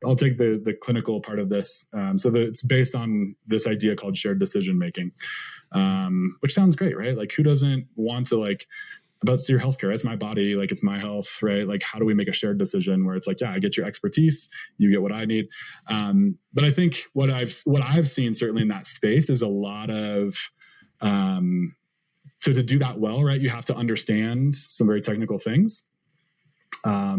I'll take the clinical part of this. So it's based on this idea called shared decision making, which sounds great, right? Like, who doesn't want to, like, about your healthcare? It's my body, like, it's my health, right? Like, how do we make a shared decision where it's like, yeah, I get your expertise, you get what I need. But I think what I've seen certainly in that space is a lot of, so to do that well, right, you have to understand some very technical things.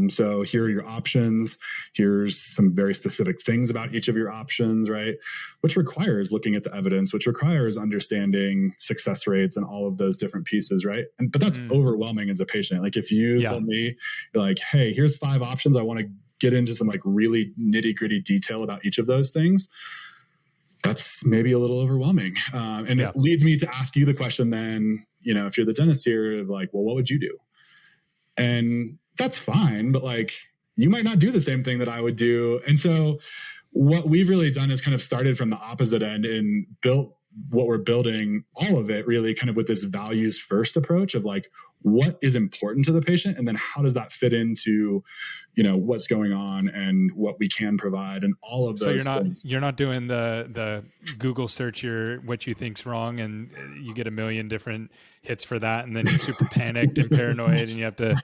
So here are your options. Here's some very specific things about each of your options, right? Which requires looking at the evidence, which requires understanding success rates and all of those different pieces, right? But that's overwhelming as a patient. Like, if you told me, like, hey, here's 5 options, I want to get into some like really nitty gritty detail about each of those things, that's maybe a little overwhelming. And it leads me to ask you the question then, if you're the dentist here, like, well, what would you do? And that's fine, but like, you might not do the same thing that I would do. And so what we've really done is kind of started from the opposite end and built what we're building, all of it really kind of with this values first approach of like, what is important to the patient? And then how does that fit into, what's going on and what we can provide and all of those things. You're not doing the Google search what you think's wrong and you get a million different hits for that. And then you're super panicked and paranoid and you have to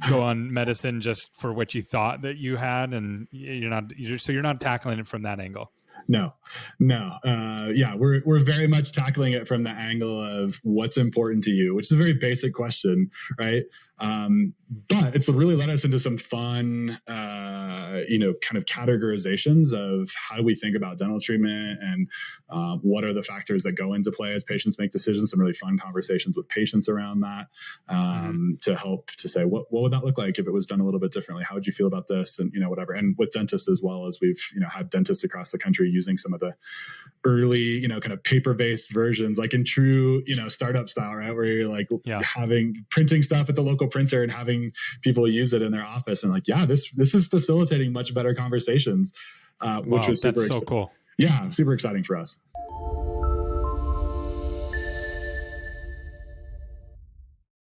go on medicine just for what you thought that you had. And you're not tackling it from that angle. No. We're very much tackling it from the angle of what's important to you, which is a very basic question, right? But it's really led us into some fun, kind of categorizations of how do we think about dental treatment and what are the factors that go into play as patients make decisions. Some really fun conversations with patients around that to help to say, what would that look like if it was done a little bit differently? How would you feel about this? And, whatever. And with dentists as well, as we've, had dentists across the country using some of the early, kind of paper-based versions, like in true, startup style, right? Where you're like printing stuff at the local printer and having people use it in their office. And like, this is facilitating much better conversations, which was super so cool. Yeah, super exciting for us.